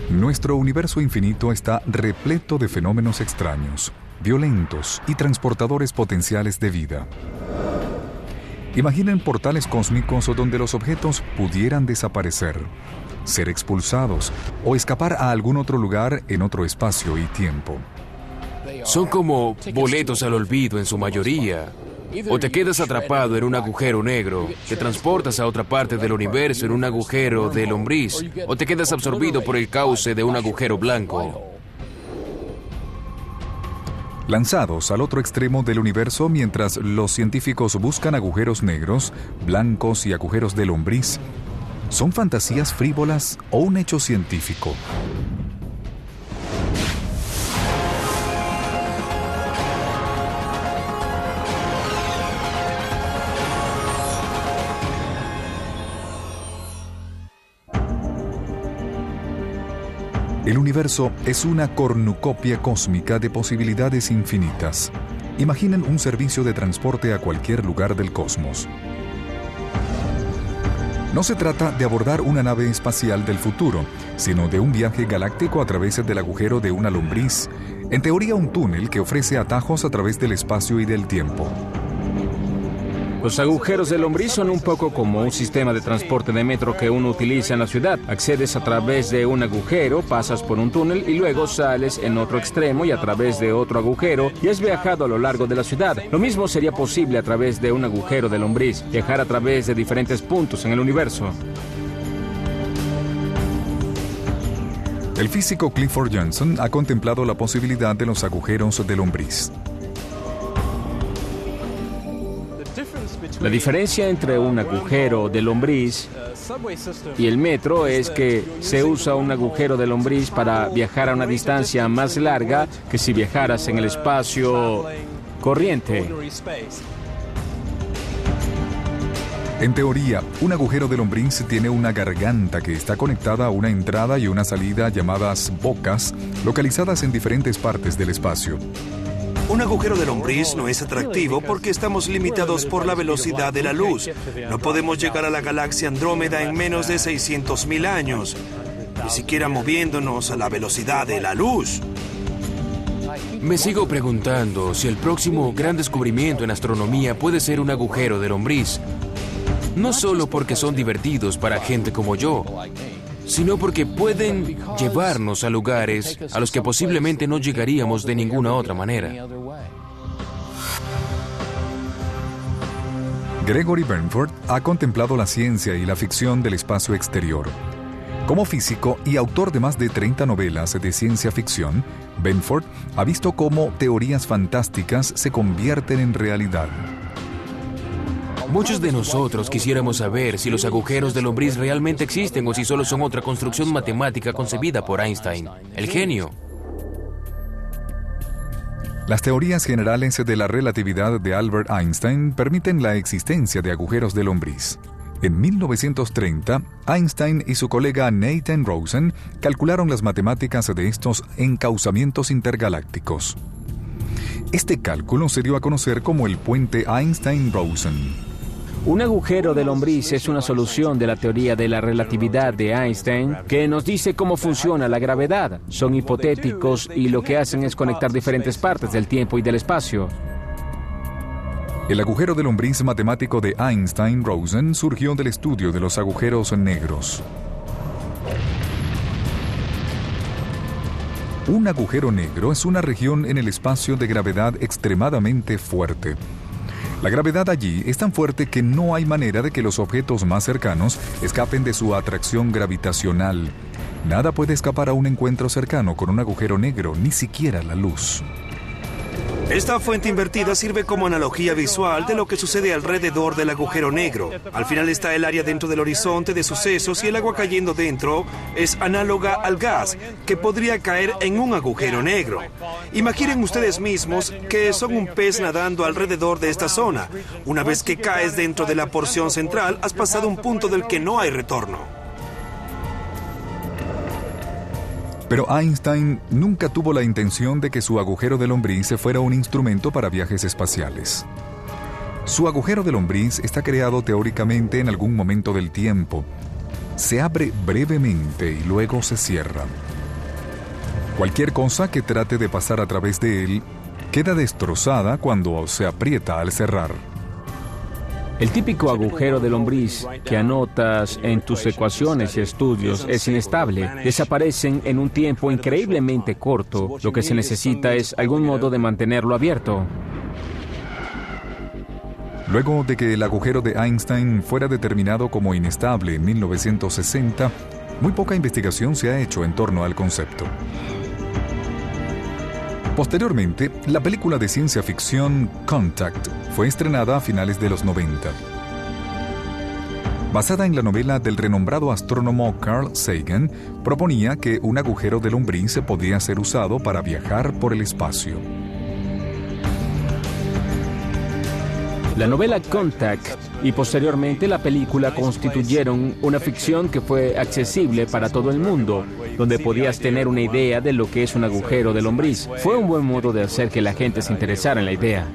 Nuestro universo infinito está repleto de fenómenos extraños, violentos y transportadores potenciales de vida. Imaginen portales cósmicos donde los objetos pudieran desaparecer, ser expulsados o escapar a algún otro lugar en otro espacio y tiempo. Son como boletos al olvido en su mayoría. O te quedas atrapado en un agujero negro, te transportas a otra parte del universo en un agujero de lombriz, o te quedas absorbido por el cauce de un agujero blanco. Lanzados al otro extremo del universo mientras los científicos buscan agujeros negros, blancos y agujeros de lombriz, ¿son fantasías frívolas o un hecho científico? El universo es una cornucopia cósmica de posibilidades infinitas. Imaginen un servicio de transporte a cualquier lugar del cosmos. No se trata de abordar una nave espacial del futuro, sino de un viaje galáctico a través del agujero de una lombriz, en teoría un túnel que ofrece atajos a través del espacio y del tiempo. Los agujeros de lombriz son un poco como un sistema de transporte de metro que uno utiliza en la ciudad. Accedes a través de un agujero, pasas por un túnel y luego sales en otro extremo y a través de otro agujero y has viajado a lo largo de la ciudad. Lo mismo sería posible a través de un agujero de lombriz, viajar a través de diferentes puntos en el universo. El físico Clifford Johnson ha contemplado la posibilidad de los agujeros de lombriz. La diferencia entre un agujero de lombriz y el metro es que se usa un agujero de lombriz para viajar a una distancia más larga que si viajaras en el espacio corriente. En teoría, un agujero de lombriz tiene una garganta que está conectada a una entrada y una salida llamadas bocas, localizadas en diferentes partes del espacio. Un agujero de lombriz no es atractivo porque estamos limitados por la velocidad de la luz. No podemos llegar a la galaxia Andrómeda en menos de 600.000 años, ni siquiera moviéndonos a la velocidad de la luz. Me sigo preguntando si el próximo gran descubrimiento en astronomía puede ser un agujero de lombriz. No solo porque son divertidos para gente como yo, sino porque pueden llevarnos a lugares a los que posiblemente no llegaríamos de ninguna otra manera. Gregory Benford ha contemplado la ciencia y la ficción del espacio exterior. Como físico y autor de más de 30 novelas de ciencia ficción, Benford ha visto cómo teorías fantásticas se convierten en realidad. Muchos de nosotros quisiéramos saber si los agujeros de lombriz realmente existen o si solo son otra construcción matemática concebida por Einstein, el genio. Las teorías generales de la relatividad de Albert Einstein permiten la existencia de agujeros de lombriz. En 1930, Einstein y su colega Nathan Rosen calcularon las matemáticas de estos encauzamientos intergalácticos. Este cálculo se dio a conocer como el puente Einstein-Rosen. Un agujero de lombriz es una solución de la teoría de la relatividad de Einstein que nos dice cómo funciona la gravedad. Son hipotéticos y lo que hacen es conectar diferentes partes del tiempo y del espacio. El agujero de lombriz matemático de Einstein-Rosen surgió del estudio de los agujeros negros. Un agujero negro es una región en el espacio de gravedad extremadamente fuerte. La gravedad allí es tan fuerte que no hay manera de que los objetos más cercanos escapen de su atracción gravitacional. Nada puede escapar a un encuentro cercano con un agujero negro, ni siquiera la luz. Esta fuente invertida sirve como analogía visual de lo que sucede alrededor del agujero negro. Al final está el área dentro del horizonte de sucesos y el agua cayendo dentro es análoga al gas, que podría caer en un agujero negro. Imaginen ustedes mismos que son un pez nadando alrededor de esta zona. Una vez que caes dentro de la porción central, has pasado un punto del que no hay retorno. Pero Einstein nunca tuvo la intención de que su agujero de lombriz fuera un instrumento para viajes espaciales. Su agujero de lombriz está creado teóricamente en algún momento del tiempo. Se abre brevemente y luego se cierra. Cualquier cosa que trate de pasar a través de él queda destrozada cuando se aprieta al cerrar. El típico agujero de lombriz que anotas en tus ecuaciones y estudios es inestable. Desaparecen en un tiempo increíblemente corto. Lo que se necesita es algún modo de mantenerlo abierto. Luego de que el agujero de Einstein fuera determinado como inestable en 1960, muy poca investigación se ha hecho en torno al concepto. Posteriormente, la película de ciencia ficción Contact fue estrenada a finales de los 90. Basada en la novela del renombrado astrónomo Carl Sagan, proponía que un agujero de lombriz podía ser usado para viajar por el espacio. La novela Contact y posteriormente la película constituyeron una ficción que fue accesible para todo el mundo, donde podías tener una idea de lo que es un agujero de lombriz. Fue un buen modo de hacer que la gente se interesara en la idea.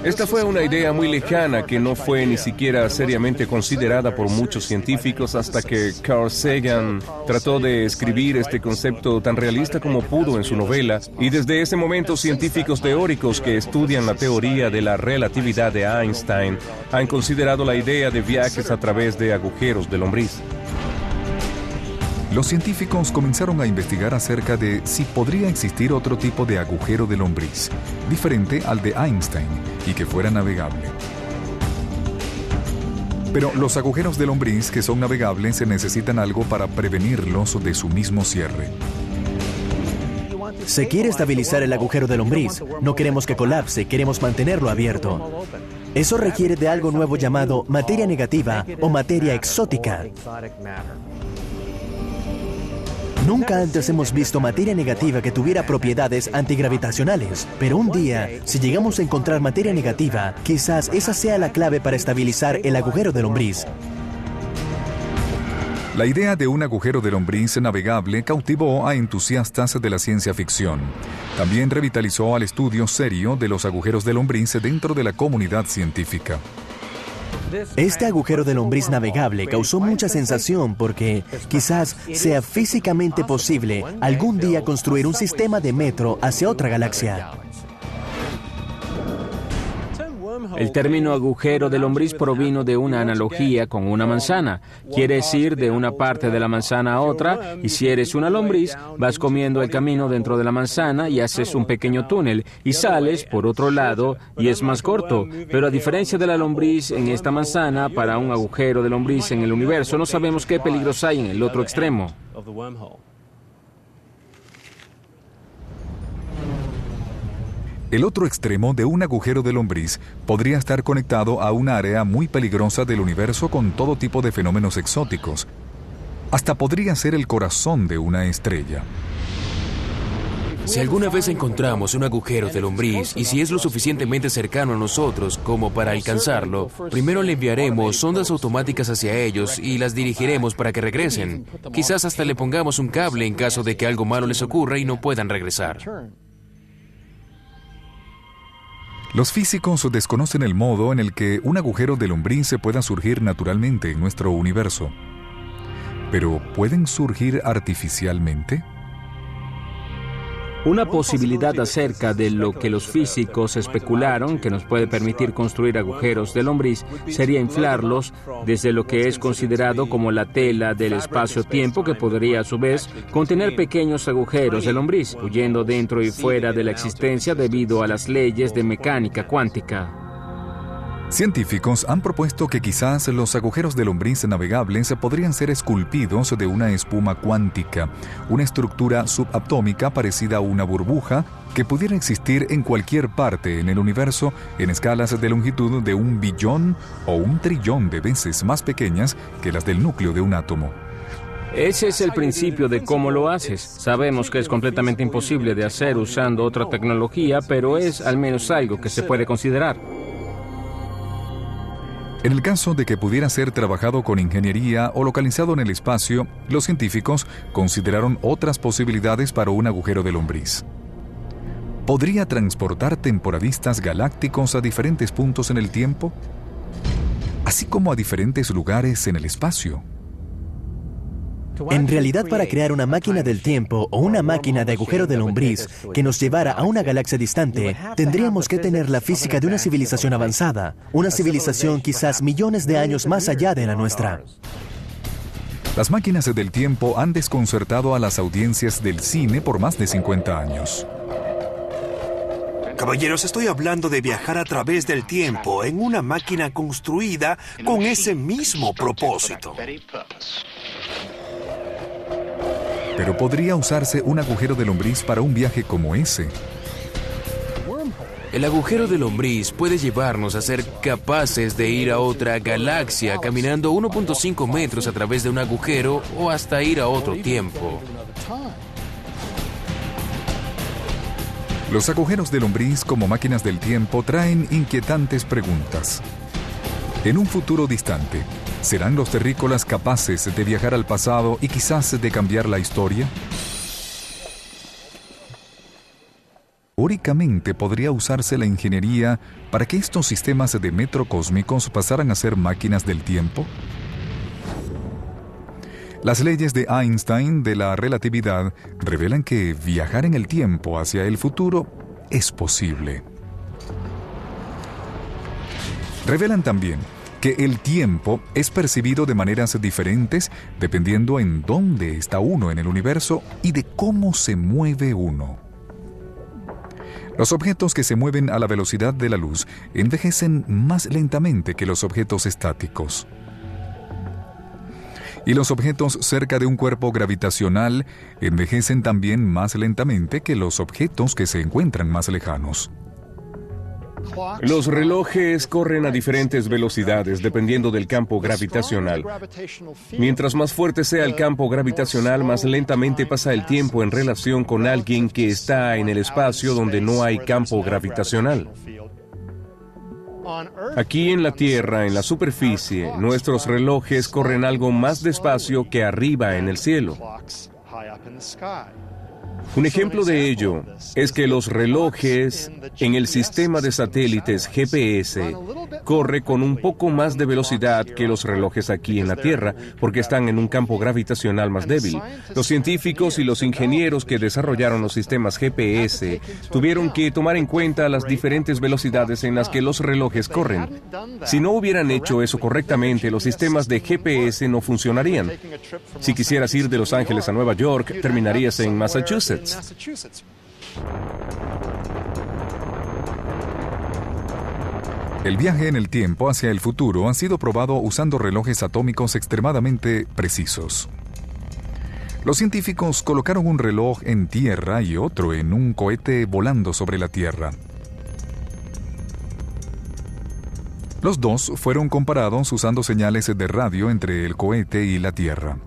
Esta fue una idea muy lejana que no fue ni siquiera seriamente considerada por muchos científicos hasta que Carl Sagan trató de escribir este concepto tan realista como pudo en su novela, y desde ese momento científicos teóricos que estudian la teoría de la relatividad de Einstein han considerado la idea de viajes a través de agujeros de lombriz. Los científicos comenzaron a investigar acerca de si podría existir otro tipo de agujero de lombriz, diferente al de Einstein, y que fuera navegable. Pero los agujeros de lombriz que son navegables necesitan algo para prevenirlos de su mismo cierre. Se quiere estabilizar el agujero de lombriz. No queremos que colapse, queremos mantenerlo abierto. Eso requiere de algo nuevo llamado materia negativa o materia exótica. Nunca antes hemos visto materia negativa que tuviera propiedades antigravitacionales, pero un día, si llegamos a encontrar materia negativa, quizás esa sea la clave para estabilizar el agujero de lombriz. La idea de un agujero de lombriz navegable cautivó a entusiastas de la ciencia ficción. También revitalizó al estudio serio de los agujeros de lombriz dentro de la comunidad científica. Este agujero de lombriz navegable causó mucha sensación porque quizás sea físicamente posible algún día construir un sistema de metro hacia otra galaxia. El término agujero de lombriz provino de una analogía con una manzana. Quieres ir de una parte de la manzana a otra, y si eres una lombriz, vas comiendo el camino dentro de la manzana y haces un pequeño túnel, y sales por otro lado y es más corto. Pero a diferencia de la lombriz en esta manzana, para un agujero de lombriz en el universo, no sabemos qué peligros hay en el otro extremo. El otro extremo de un agujero de lombriz podría estar conectado a una área muy peligrosa del universo con todo tipo de fenómenos exóticos. Hasta podría ser el corazón de una estrella. Si alguna vez encontramos un agujero de lombriz y si es lo suficientemente cercano a nosotros como para alcanzarlo, primero le enviaremos sondas automáticas hacia ellos y las dirigiremos para que regresen. Quizás hasta le pongamos un cable en caso de que algo malo les ocurra y no puedan regresar. Los físicos desconocen el modo en el que un agujero de lombriz pueda surgir naturalmente en nuestro universo. ¿Pero pueden surgir artificialmente? Una posibilidad acerca de lo que los físicos especularon que nos puede permitir construir agujeros de lombriz sería inflarlos desde lo que es considerado como la tela del espacio-tiempo, que podría a su vez contener pequeños agujeros de lombriz, huyendo dentro y fuera de la existencia debido a las leyes de mecánica cuántica. Científicos han propuesto que quizás los agujeros de lombriz navegables podrían ser esculpidos de una espuma cuántica, una estructura subatómica parecida a una burbuja que pudiera existir en cualquier parte en el universo en escalas de longitud de 1 billón o 1 trillón de veces más pequeñas que las del núcleo de un átomo. Ese es el principio de cómo lo haces. Sabemos que es completamente imposible de hacer usando otra tecnología, pero es al menos algo que se puede considerar. En el caso de que pudiera ser trabajado con ingeniería o localizado en el espacio, los científicos consideraron otras posibilidades para un agujero de lombriz. ¿Podría transportar temporadistas galácticos a diferentes puntos en el tiempo? ¿, así como a diferentes lugares en el espacio? En realidad, para crear una máquina del tiempo o una máquina de agujero de lombriz que nos llevara a una galaxia distante, tendríamos que tener la física de una civilización avanzada, una civilización quizás millones de años más allá de la nuestra. Las máquinas del tiempo han desconcertado a las audiencias del cine por más de 50 años. Caballeros, estoy hablando de viajar a través del tiempo en una máquina construida con ese mismo propósito. Pero ¿podría usarse un agujero de lombriz para un viaje como ese? El agujero de lombriz puede llevarnos a ser capaces de ir a otra galaxia caminando 1.5 metros a través de un agujero o hasta ir a otro tiempo. Los agujeros de lombriz como máquinas del tiempo traen inquietantes preguntas. En un futuro distante, ¿serán los terrícolas capaces de viajar al pasado y quizás de cambiar la historia? Teóricamente podría usarse la ingeniería para que estos sistemas de metro cósmicos pasaran a ser máquinas del tiempo. Las leyes de Einstein de la relatividad revelan que viajar en el tiempo hacia el futuro es posible. Revelan también que el tiempo es percibido de maneras diferentes dependiendo en dónde está uno en el universo y de cómo se mueve uno. Los objetos que se mueven a la velocidad de la luz envejecen más lentamente que los objetos estáticos. Y los objetos cerca de un cuerpo gravitacional envejecen también más lentamente que los objetos que se encuentran más lejanos. Los relojes corren a diferentes velocidades dependiendo del campo gravitacional. Mientras más fuerte sea el campo gravitacional, más lentamente pasa el tiempo en relación con alguien que está en el espacio donde no hay campo gravitacional. Aquí en la Tierra, en la superficie, nuestros relojes corren algo más despacio que arriba en el cielo. Un ejemplo de ello es que los relojes en el sistema de satélites GPS corre con un poco más de velocidad que los relojes aquí en la Tierra porque están en un campo gravitacional más débil. Los científicos y los ingenieros que desarrollaron los sistemas GPS tuvieron que tomar en cuenta las diferentes velocidades en las que los relojes corren. Si no hubieran hecho eso correctamente, los sistemas de GPS no funcionarían. Si quisieras ir de Los Ángeles a Nueva York, terminarías en Massachusetts. El viaje en el tiempo hacia el futuro ha sido probado usando relojes atómicos extremadamente precisos. Los científicos colocaron un reloj en tierra y otro en un cohete volando sobre la Tierra. Los dos fueron comparados usando señales de radio entre el cohete y la Tierra.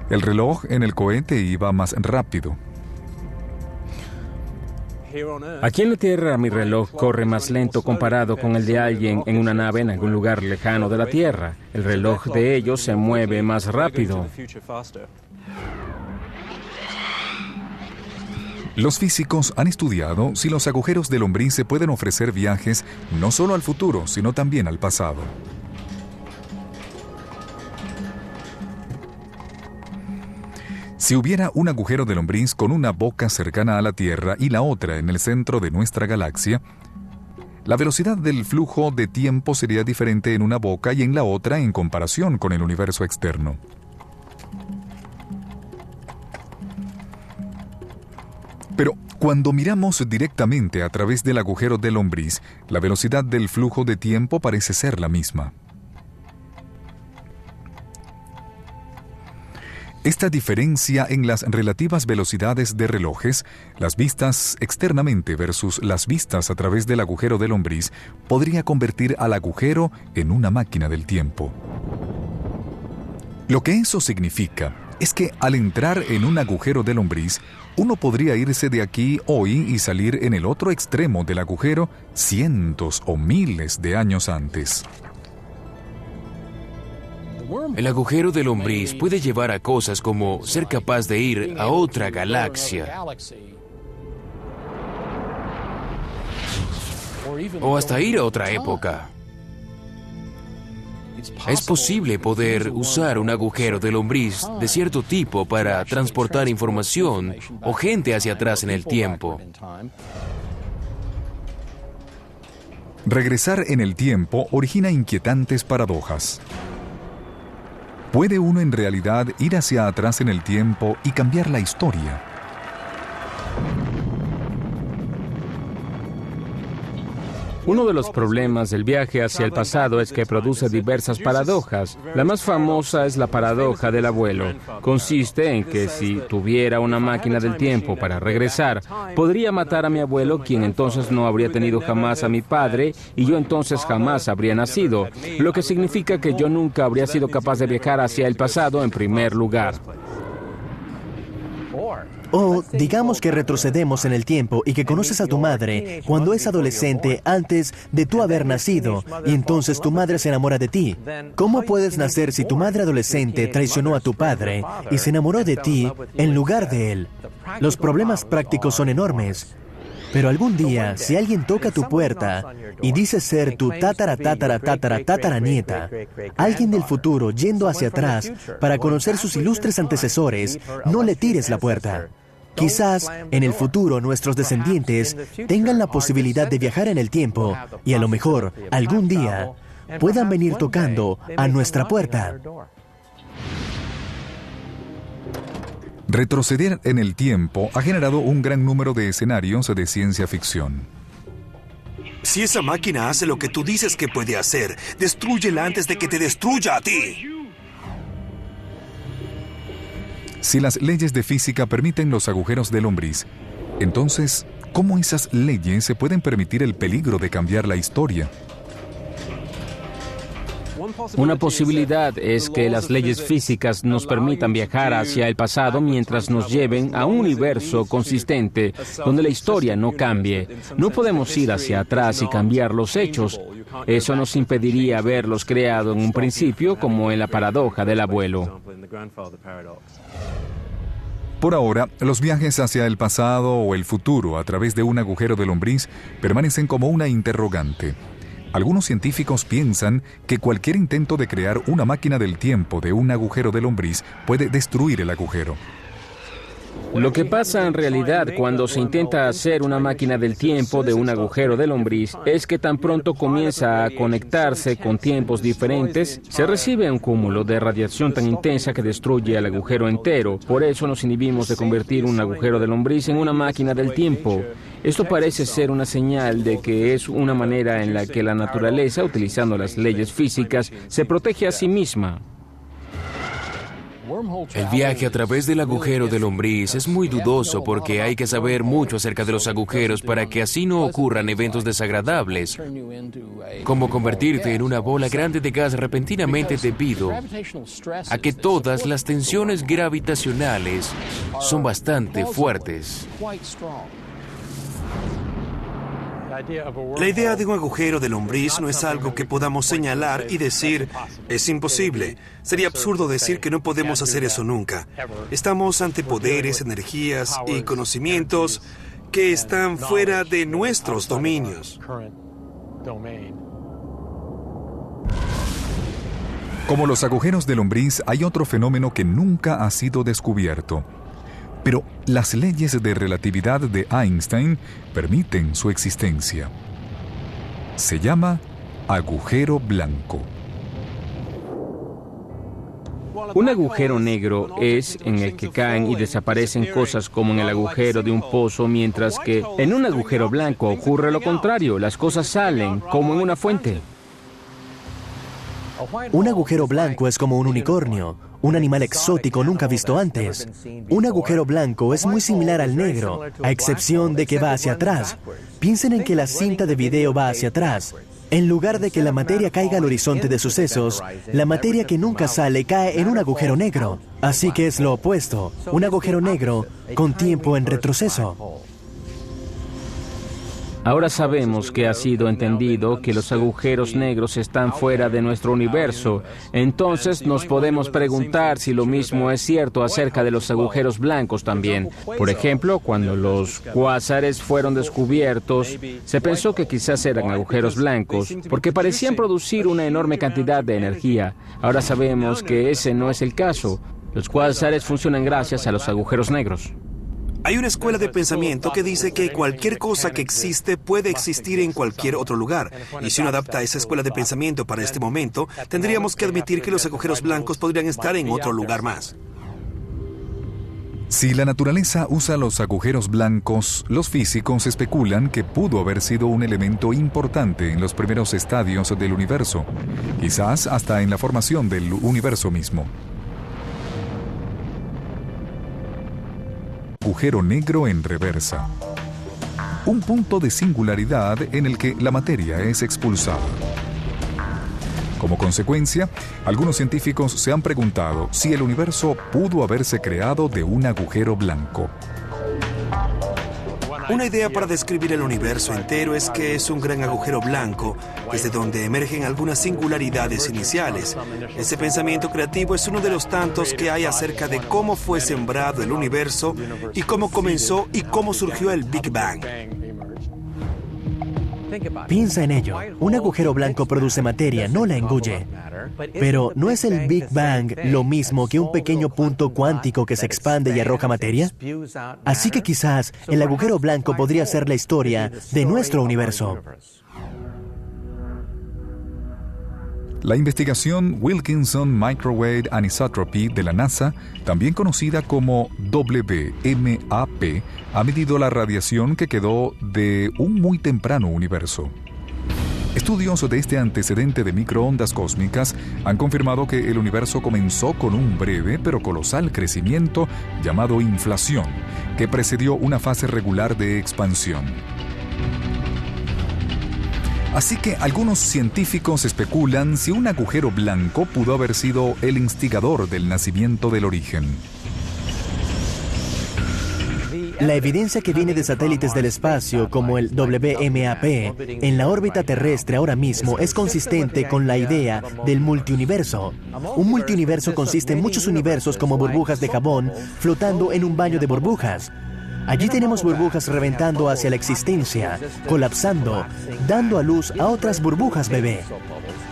El reloj en el cohete iba más rápido. Aquí en la Tierra mi reloj corre más lento comparado con el de alguien en una nave en algún lugar lejano de la Tierra. El reloj de ellos se mueve más rápido. Los físicos han estudiado si los agujeros de lombriz se pueden ofrecer viajes no solo al futuro, sino también al pasado. Si hubiera un agujero de lombriz con una boca cercana a la Tierra y la otra en el centro de nuestra galaxia, la velocidad del flujo de tiempo sería diferente en una boca y en la otra en comparación con el universo externo. Pero cuando miramos directamente a través del agujero de lombriz, la velocidad del flujo de tiempo parece ser la misma. Esta diferencia en las relativas velocidades de relojes, las vistas externamente versus las vistas a través del agujero de lombriz, podría convertir al agujero en una máquina del tiempo. Lo que eso significa es que al entrar en un agujero de lombriz, uno podría irse de aquí hoy y salir en el otro extremo del agujero cientos o miles de años antes. El agujero de lombriz puede llevar a cosas como ser capaz de ir a otra galaxia o hasta ir a otra época. Es posible poder usar un agujero de lombriz de cierto tipo para transportar información o gente hacia atrás en el tiempo. Regresar en el tiempo origina inquietantes paradojas. ¿Puede uno en realidad ir hacia atrás en el tiempo y cambiar la historia? Uno de los problemas del viaje hacia el pasado es que produce diversas paradojas. La más famosa es la paradoja del abuelo. Consiste en que si tuviera una máquina del tiempo para regresar, podría matar a mi abuelo, quien entonces no habría tenido jamás a mi padre, y yo entonces jamás habría nacido, lo que significa que yo nunca habría sido capaz de viajar hacia el pasado en primer lugar. O digamos que retrocedemos en el tiempo y que conoces a tu madre cuando es adolescente antes de tú haber nacido y entonces tu madre se enamora de ti. ¿Cómo puedes nacer si tu madre adolescente traicionó a tu padre y se enamoró de ti en lugar de él? Los problemas prácticos son enormes. Pero algún día, si alguien toca tu puerta y dice ser tu tataranieta, alguien del futuro yendo hacia atrás para conocer sus ilustres antecesores, no le tires la puerta. Quizás en el futuro nuestros descendientes tengan la posibilidad de viajar en el tiempo y a lo mejor algún día puedan venir tocando a nuestra puerta. Retroceder en el tiempo ha generado un gran número de escenarios de ciencia ficción. Si esa máquina hace lo que tú dices que puede hacer, destrúyela antes de que te destruya a ti. Si las leyes de física permiten los agujeros de lombriz, entonces, ¿cómo esas leyes se pueden permitir el peligro de cambiar la historia? Una posibilidad es que las leyes físicas nos permitan viajar hacia el pasado mientras nos lleven a un universo consistente donde la historia no cambie. No podemos ir hacia atrás y cambiar los hechos. Eso nos impediría haberlos creado en un principio, como en la paradoja del abuelo. Por ahora, los viajes hacia el pasado o el futuro a través de un agujero de lombriz permanecen como una interrogante. Algunos científicos piensan que cualquier intento de crear una máquina del tiempo de un agujero de lombriz puede destruir el agujero. Lo que pasa en realidad cuando se intenta hacer una máquina del tiempo de un agujero de lombriz es que tan pronto comienza a conectarse con tiempos diferentes, se recibe un cúmulo de radiación tan intensa que destruye el agujero entero. Por eso nos inhibimos de convertir un agujero de lombriz en una máquina del tiempo. Esto parece ser una señal de que es una manera en la que la naturaleza, utilizando las leyes físicas, se protege a sí misma. El viaje a través del agujero de lombriz es muy dudoso porque hay que saber mucho acerca de los agujeros para que así no ocurran eventos desagradables, como convertirte en una bola grande de gas repentinamente debido a que todas las tensiones gravitacionales son bastante fuertes. La idea de un agujero de lombriz no es algo que podamos señalar y decir, es imposible. Sería absurdo decir que no podemos hacer eso nunca. Estamos ante poderes, energías y conocimientos que están fuera de nuestros dominios. Como los agujeros de lombriz, hay otro fenómeno que nunca ha sido descubierto. Pero las leyes de relatividad de Einstein permiten su existencia. Se llama agujero blanco. Un agujero negro es en el que caen y desaparecen cosas como en el agujero de un pozo, mientras que en un agujero blanco ocurre lo contrario, las cosas salen como en una fuente. Un agujero blanco es como un unicornio, un animal exótico nunca visto antes. Un agujero blanco es muy similar al negro, a excepción de que va hacia atrás. Piensen en que la cinta de video va hacia atrás. En lugar de que la materia caiga al horizonte de sucesos, la materia que nunca sale cae en un agujero negro. Así que es lo opuesto, un agujero negro con tiempo en retroceso. Ahora sabemos que ha sido entendido que los agujeros negros están fuera de nuestro universo. Entonces nos podemos preguntar si lo mismo es cierto acerca de los agujeros blancos también. Por ejemplo, cuando los cuásares fueron descubiertos, se pensó que quizás eran agujeros blancos porque parecían producir una enorme cantidad de energía. Ahora sabemos que ese no es el caso. Los cuásares funcionan gracias a los agujeros negros. Hay una escuela de pensamiento que dice que cualquier cosa que existe puede existir en cualquier otro lugar. Y si uno adapta esa escuela de pensamiento para este momento, tendríamos que admitir que los agujeros blancos podrían estar en otro lugar más. Si la naturaleza usa los agujeros blancos, los físicos especulan que pudo haber sido un elemento importante en los primeros estadios del universo, quizás hasta en la formación del universo mismo. Agujero negro en reversa. Un punto de singularidad en el que la materia es expulsada. Como consecuencia, algunos científicos se han preguntado si el universo pudo haberse creado de un agujero blanco. Una idea para describir el universo entero es que es un gran agujero blanco, desde donde emergen algunas singularidades iniciales. Este pensamiento creativo es uno de los tantos que hay acerca de cómo fue sembrado el universo y cómo comenzó y cómo surgió el Big Bang. Piensa en ello. Un agujero blanco produce materia, no la engulle. Pero ¿no es el Big Bang lo mismo que un pequeño punto cuántico que se expande y arroja materia? Así que quizás el agujero blanco podría ser la historia de nuestro universo. La investigación Wilkinson Microwave Anisotropy de la NASA, también conocida como WMAP, ha medido la radiación que quedó de un muy temprano universo. Estudios de este antecedente de microondas cósmicas han confirmado que el universo comenzó con un breve pero colosal crecimiento llamado inflación, que precedió una fase regular de expansión. Así que algunos científicos especulan si un agujero blanco pudo haber sido el instigador del nacimiento del origen. La evidencia que viene de satélites del espacio, como el WMAP, en la órbita terrestre ahora mismo es consistente con la idea del multiuniverso. Un multiuniverso consiste en muchos universos como burbujas de jabón flotando en un baño de burbujas. Allí tenemos burbujas reventando hacia la existencia, colapsando, dando a luz a otras burbujas bebé.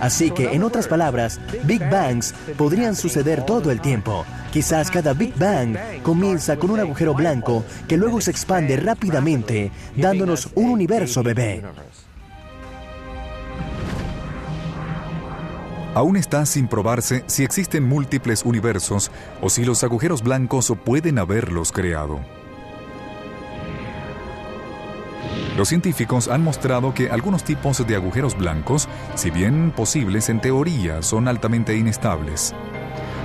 Así que, en otras palabras, Big Bangs podrían suceder todo el tiempo. Quizás cada Big Bang comienza con un agujero blanco que luego se expande rápidamente, dándonos un universo bebé. Aún está sin probarse si existen múltiples universos o si los agujeros blancos pueden haberlos creado. Los científicos han mostrado que algunos tipos de agujeros blancos, si bien posibles en teoría, son altamente inestables.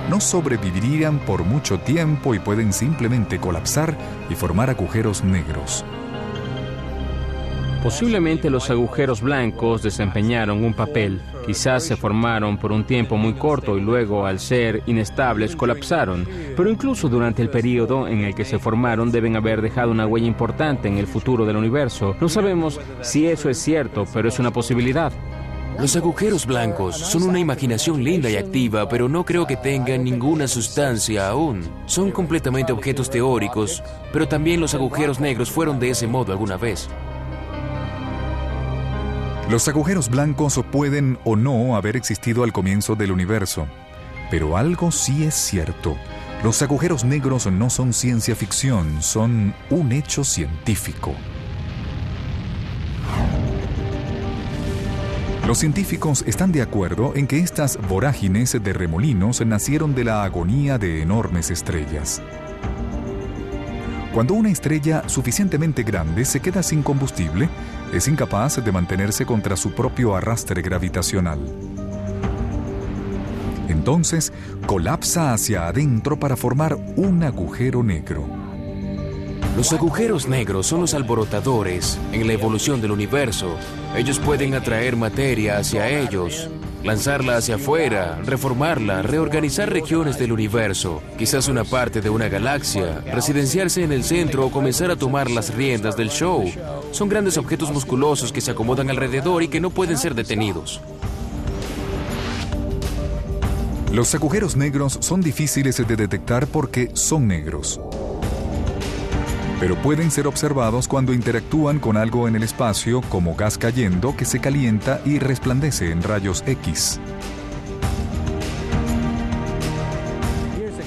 No sobrevivirían por mucho tiempo y pueden simplemente colapsar y formar agujeros negros. Posiblemente los agujeros blancos desempeñaron un papel. Quizás se formaron por un tiempo muy corto y luego, al ser inestables, colapsaron. Pero incluso durante el periodo en el que se formaron deben haber dejado una huella importante en el futuro del universo. No sabemos si eso es cierto, pero es una posibilidad. Los agujeros blancos son una imaginación linda y activa, pero no creo que tengan ninguna sustancia aún. Son completamente objetos teóricos, pero también los agujeros negros fueron de ese modo alguna vez. Los agujeros blancos pueden o no haber existido al comienzo del universo, pero algo sí es cierto. Los agujeros negros no son ciencia ficción, son un hecho científico. Los científicos están de acuerdo en que estas vorágines de remolinos nacieron de la agonía de enormes estrellas. Cuando una estrella suficientemente grande se queda sin combustible, es incapaz de mantenerse contra su propio arrastre gravitacional. Entonces, colapsa hacia adentro para formar un agujero negro. Los agujeros negros son los alborotadores en la evolución del universo. Ellos pueden atraer materia hacia ellos. lanzarla hacia afuera, reformarla, reorganizar regiones del universo, quizás una parte de una galaxia, residenciarse en el centro o comenzar a tomar las riendas del show. Son grandes objetos musculosos que se acomodan alrededor y que no pueden ser detenidos. Los agujeros negros son difíciles de detectar porque son negros. Pero pueden ser observados cuando interactúan con algo en el espacio, como gas cayendo que se calienta y resplandece en rayos X.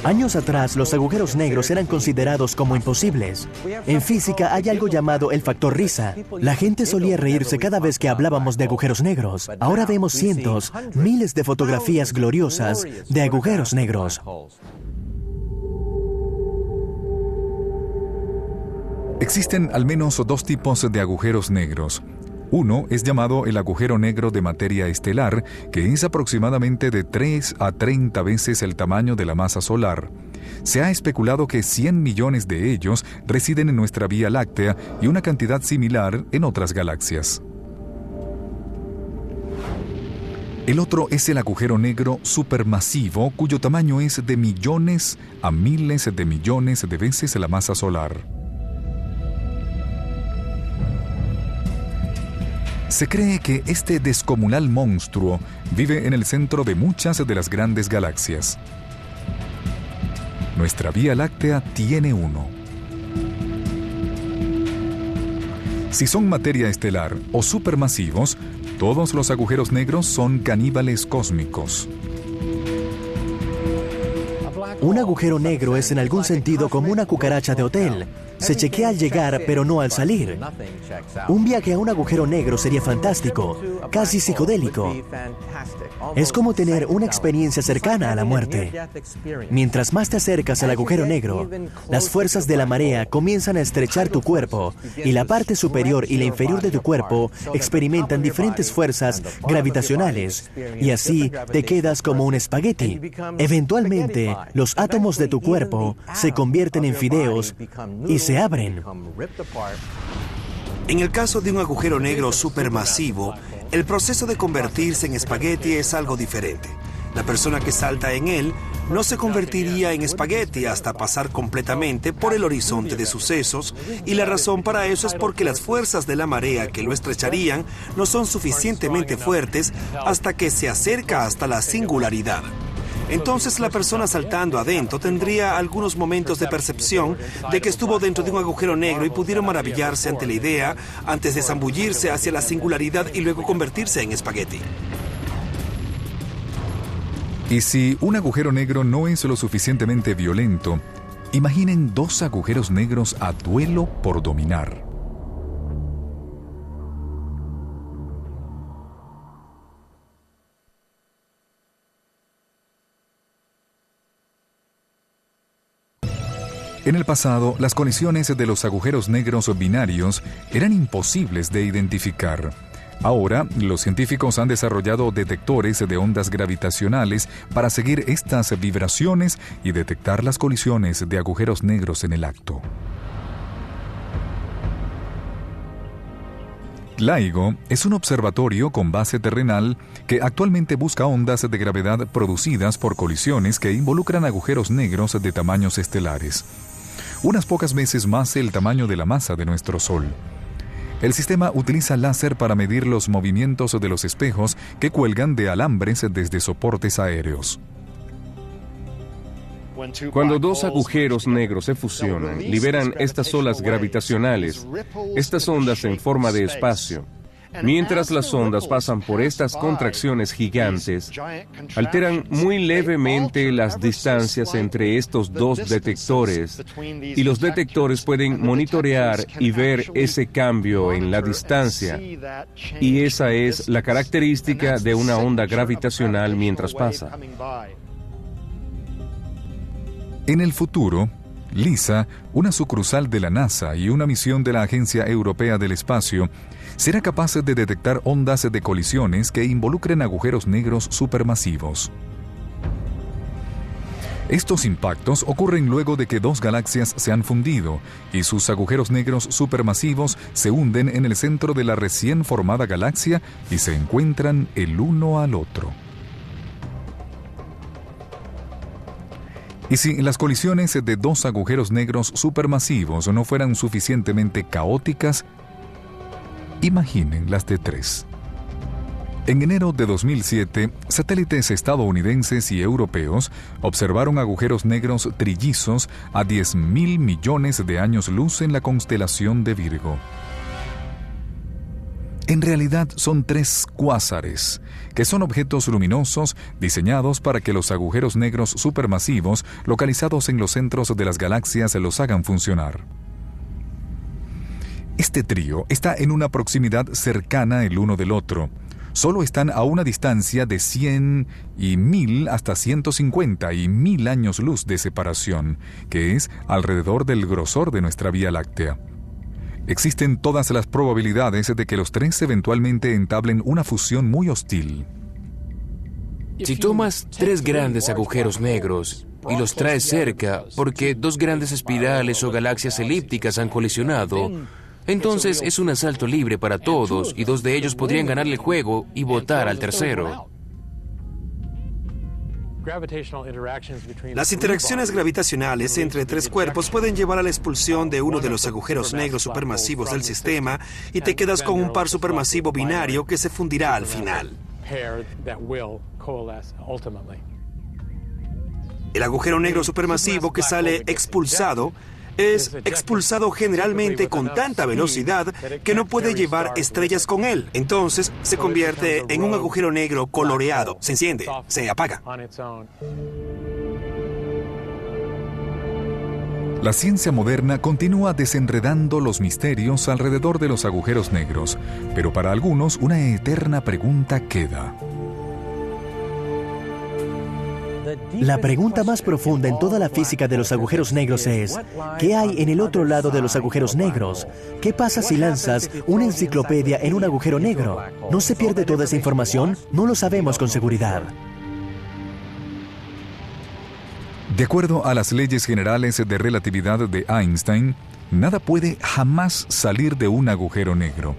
Años atrás, los agujeros negros eran considerados como imposibles. En física hay algo llamado el factor risa. La gente solía reírse cada vez que hablábamos de agujeros negros. Ahora vemos cientos, miles de fotografías gloriosas de agujeros negros. Existen al menos dos tipos de agujeros negros. Uno es llamado el agujero negro de materia estelar, que es aproximadamente de 3 a 30 veces el tamaño de la masa solar. Se ha especulado que 100 millones de ellos residen en nuestra Vía Láctea y una cantidad similar en otras galaxias. El otro es el agujero negro supermasivo, cuyo tamaño es de millones a miles de millones de veces la masa solar. Se cree que este descomunal monstruo vive en el centro de muchas de las grandes galaxias. Nuestra Vía Láctea tiene uno. Si son materia estelar o supermasivos, todos los agujeros negros son caníbales cósmicos. Un agujero negro es en algún sentido como una cucaracha de hotel. Se chequea al llegar, pero no al salir. Un viaje a un agujero negro sería fantástico, casi psicodélico. Es como tener una experiencia cercana a la muerte. Mientras más te acercas al agujero negro, las fuerzas de la marea comienzan a estrechar tu cuerpo y la parte superior y la inferior de tu cuerpo experimentan diferentes fuerzas gravitacionales y así te quedas como un espagueti. Eventualmente, los átomos de tu cuerpo se convierten en fideos y se abren. En el caso de un agujero negro supermasivo, el proceso de convertirse en espagueti es algo diferente. La persona que salta en él no se convertiría en espagueti hasta pasar completamente por el horizonte de sucesos, y la razón para eso es porque las fuerzas de la marea que lo estrecharían no son suficientemente fuertes hasta que se acerca hasta la singularidad. Entonces la persona saltando adentro tendría algunos momentos de percepción de que estuvo dentro de un agujero negro y pudieron maravillarse ante la idea antes de zambullirse hacia la singularidad y luego convertirse en espagueti. Y si un agujero negro no es lo suficientemente violento, imaginen dos agujeros negros a duelo por dominar. En el pasado, las colisiones de los agujeros negros binarios eran imposibles de identificar. Ahora, los científicos han desarrollado detectores de ondas gravitacionales para seguir estas vibraciones y detectar las colisiones de agujeros negros en el acto. LIGO es un observatorio con base terrenal que actualmente busca ondas de gravedad producidas por colisiones que involucran agujeros negros de tamaños estelares, unas pocas veces más el tamaño de la masa de nuestro Sol. El sistema utiliza láser para medir los movimientos de los espejos que cuelgan de alambres desde soportes aéreos. Cuando dos agujeros negros se fusionan, liberan estas olas gravitacionales, estas ondas en forma de espacio. Mientras las ondas pasan por estas contracciones gigantes, alteran muy levemente las distancias entre estos dos detectores, y los detectores pueden monitorear y ver ese cambio en la distancia, y esa es la característica de una onda gravitacional mientras pasa. En el futuro, LISA, una sucursal de la NASA y una misión de la Agencia Europea del Espacio, será capaz de detectar ondas de colisiones que involucren agujeros negros supermasivos. Estos impactos ocurren luego de que dos galaxias se han fundido y sus agujeros negros supermasivos se hunden en el centro de la recién formada galaxia y se encuentran el uno al otro. Y si las colisiones de dos agujeros negros supermasivos no fueran suficientemente caóticas, imaginen las de tres. En enero de 2007, satélites estadounidenses y europeos observaron agujeros negros trillizos a 10.000 millones de años luz en la constelación de Virgo. En realidad son tres cuásares, que son objetos luminosos diseñados para que los agujeros negros supermasivos localizados en los centros de las galaxias los hagan funcionar. Este trío está en una proximidad cercana el uno del otro. Solo están a una distancia de 100 y 1000 hasta 150 y 1000 años luz de separación, que es alrededor del grosor de nuestra Vía Láctea. Existen todas las probabilidades de que los tres eventualmente entablen una fusión muy hostil. Si tomas tres grandes agujeros negros y los traes cerca porque dos grandes espirales o galaxias elípticas han colisionado, entonces es un asalto libre para todos y dos de ellos podrían ganar el juego y votar al tercero. Las interacciones gravitacionales entre tres cuerpos pueden llevar a la expulsión de uno de los agujeros negros supermasivos del sistema y te quedas con un par supermasivo binario que se fundirá al final. El agujero negro supermasivo que sale expulsado es expulsado generalmente con tanta velocidad que no puede llevar estrellas con él. Entonces se convierte en un agujero negro coloreado. Se enciende, se apaga. La ciencia moderna continúa desenredando los misterios alrededor de los agujeros negros, pero para algunos una eterna pregunta queda. La pregunta más profunda en toda la física de los agujeros negros es, ¿qué hay en el otro lado de los agujeros negros? ¿Qué pasa si lanzas una enciclopedia en un agujero negro? ¿No se pierde toda esa información? No lo sabemos con seguridad. De acuerdo a las leyes generales de relatividad de Einstein, nada puede jamás salir de un agujero negro.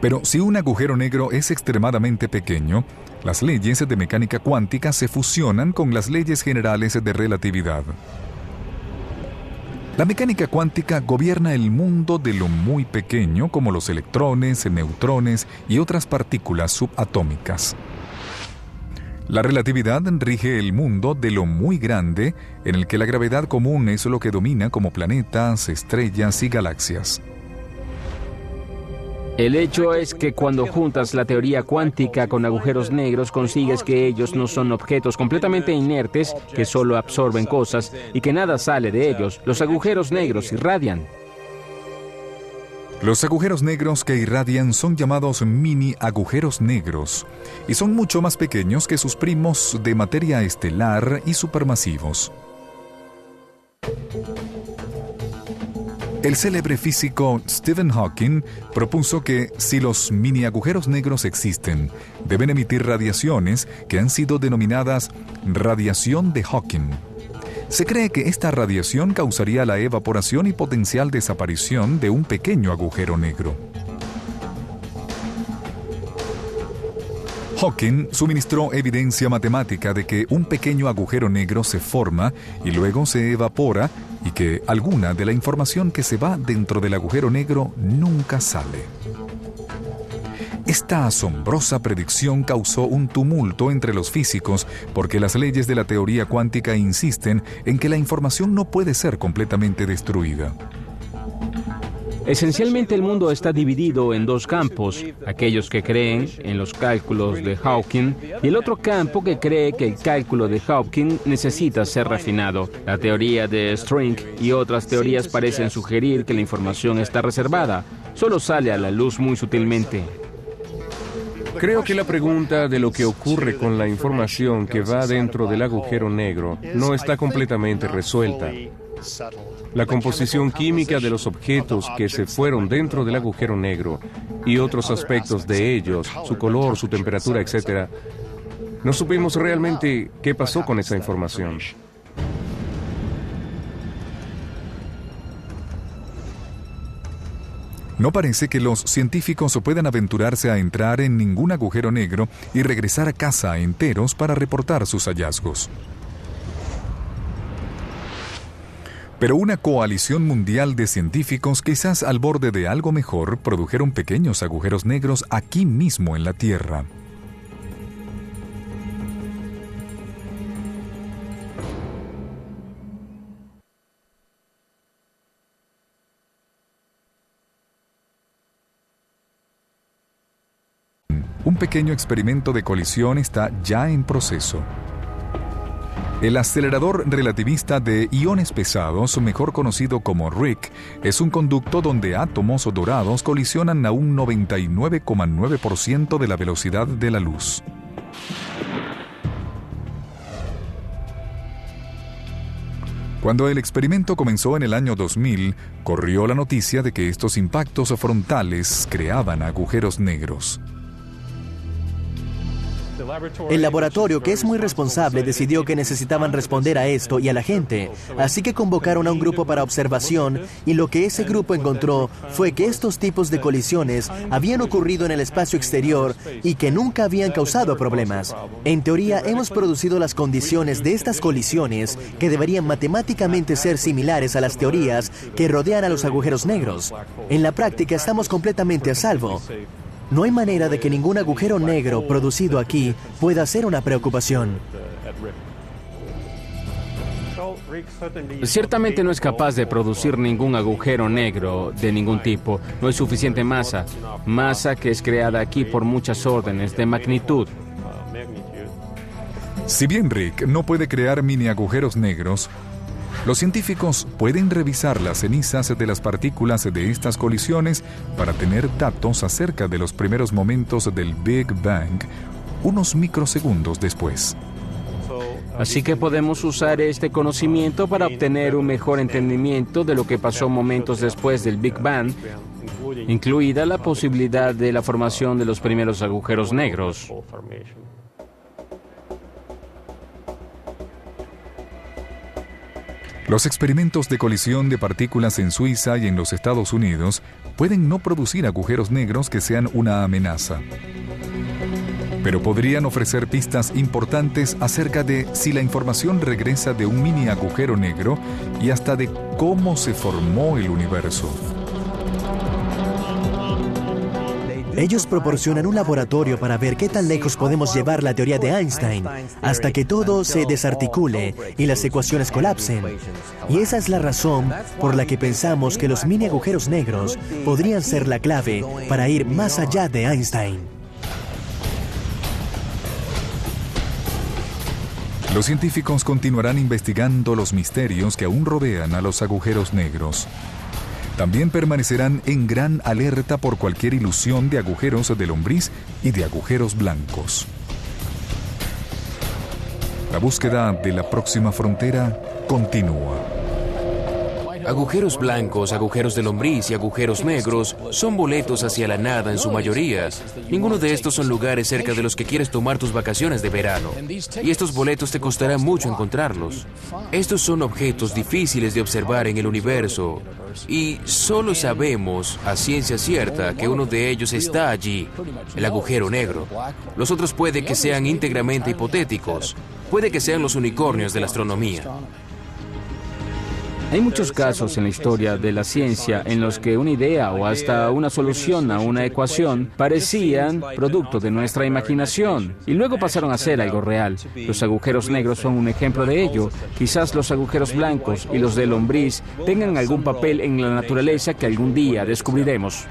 Pero si un agujero negro es extremadamente pequeño, las leyes de mecánica cuántica se fusionan con las leyes generales de relatividad. La mecánica cuántica gobierna el mundo de lo muy pequeño, como los electrones, neutrones y otras partículas subatómicas. La relatividad rige el mundo de lo muy grande, en el que la gravedad común es lo que domina como planetas, estrellas y galaxias. El hecho es que cuando juntas la teoría cuántica con agujeros negros consigues que ellos no son objetos completamente inertes que solo absorben cosas y que nada sale de ellos. Los agujeros negros irradian. Los agujeros negros que irradian son llamados mini agujeros negros y son mucho más pequeños que sus primos de materia estelar y supermasivos. El célebre físico Stephen Hawking propuso que si los mini agujeros negros existen, deben emitir radiaciones que han sido denominadas radiación de Hawking. Se cree que esta radiación causaría la evaporación y potencial desaparición de un pequeño agujero negro. Hawking suministró evidencia matemática de que un pequeño agujero negro se forma y luego se evapora y que alguna de la información que se va dentro del agujero negro nunca sale. Esta asombrosa predicción causó un tumulto entre los físicos porque las leyes de la teoría cuántica insisten en que la información no puede ser completamente destruida. Esencialmente el mundo está dividido en dos campos, aquellos que creen en los cálculos de Hawking y el otro campo que cree que el cálculo de Hawking necesita ser refinado. La teoría de String y otras teorías parecen sugerir que la información está reservada, solo sale a la luz muy sutilmente. Creo que la pregunta de lo que ocurre con la información que va dentro del agujero negro no está completamente resuelta. La composición química de los objetos que se fueron dentro del agujero negro y otros aspectos de ellos, su color, su temperatura, etc., No supimos realmente qué pasó con esa información. No parece que los científicos puedan aventurarse a entrar en ningún agujero negro y regresar a casa enteros para reportar sus hallazgos. Pero una coalición mundial de científicos, quizás al borde de algo mejor, produjeron pequeños agujeros negros aquí mismo en la Tierra. Un pequeño experimento de colisión está ya en proceso. El acelerador relativista de iones pesados, mejor conocido como RHIC, es un conducto donde átomos dorados colisionan a un 99,9% de la velocidad de la luz. Cuando el experimento comenzó en el año 2000, corrió la noticia de que estos impactos frontales creaban agujeros negros. El laboratorio, que es muy responsable, decidió que necesitaban responder a esto y a la gente, así que convocaron a un grupo para observación, y lo que ese grupo encontró fue que estos tipos de colisiones habían ocurrido en el espacio exterior y que nunca habían causado problemas. En teoría, hemos producido las condiciones de estas colisiones que deberían matemáticamente ser similares a las teorías que rodean a los agujeros negros. En la práctica, estamos completamente a salvo. No hay manera de que ningún agujero negro producido aquí pueda ser una preocupación. Ciertamente no es capaz de producir ningún agujero negro de ningún tipo. No hay suficiente masa que es creada aquí por muchas órdenes de magnitud. Si bien Rick no puede crear mini agujeros negros, los científicos pueden revisar las cenizas de las partículas de estas colisiones para tener datos acerca de los primeros momentos del Big Bang, unos microsegundos después. Así que podemos usar este conocimiento para obtener un mejor entendimiento de lo que pasó momentos después del Big Bang, incluida la posibilidad de la formación de los primeros agujeros negros. Los experimentos de colisión de partículas en Suiza y en los Estados Unidos pueden no producir agujeros negros que sean una amenaza, pero podrían ofrecer pistas importantes acerca de si la información regresa de un mini agujero negro y hasta de cómo se formó el universo. Ellos proporcionan un laboratorio para ver qué tan lejos podemos llevar la teoría de Einstein hasta que todo se desarticule y las ecuaciones colapsen. Y esa es la razón por la que pensamos que los mini agujeros negros podrían ser la clave para ir más allá de Einstein. Los científicos continuarán investigando los misterios que aún rodean a los agujeros negros. También permanecerán en gran alerta por cualquier ilusión de agujeros de lombriz y de agujeros blancos. La búsqueda de la próxima frontera continúa. Agujeros blancos, agujeros de lombriz y agujeros negros son boletos hacia la nada en su mayoría. Ninguno de estos son lugares cerca de los que quieres tomar tus vacaciones de verano. Y estos boletos te costará mucho encontrarlos. Estos son objetos difíciles de observar en el universo. Y solo sabemos a ciencia cierta que uno de ellos está allí, el agujero negro. Los otros puede que sean íntegramente hipotéticos. Puede que sean los unicornios de la astronomía. Hay muchos casos en la historia de la ciencia en los que una idea o hasta una solución a una ecuación parecían producto de nuestra imaginación y luego pasaron a ser algo real. Los agujeros negros son un ejemplo de ello. Quizás los agujeros blancos y los de lombriz tengan algún papel en la naturaleza que algún día descubriremos.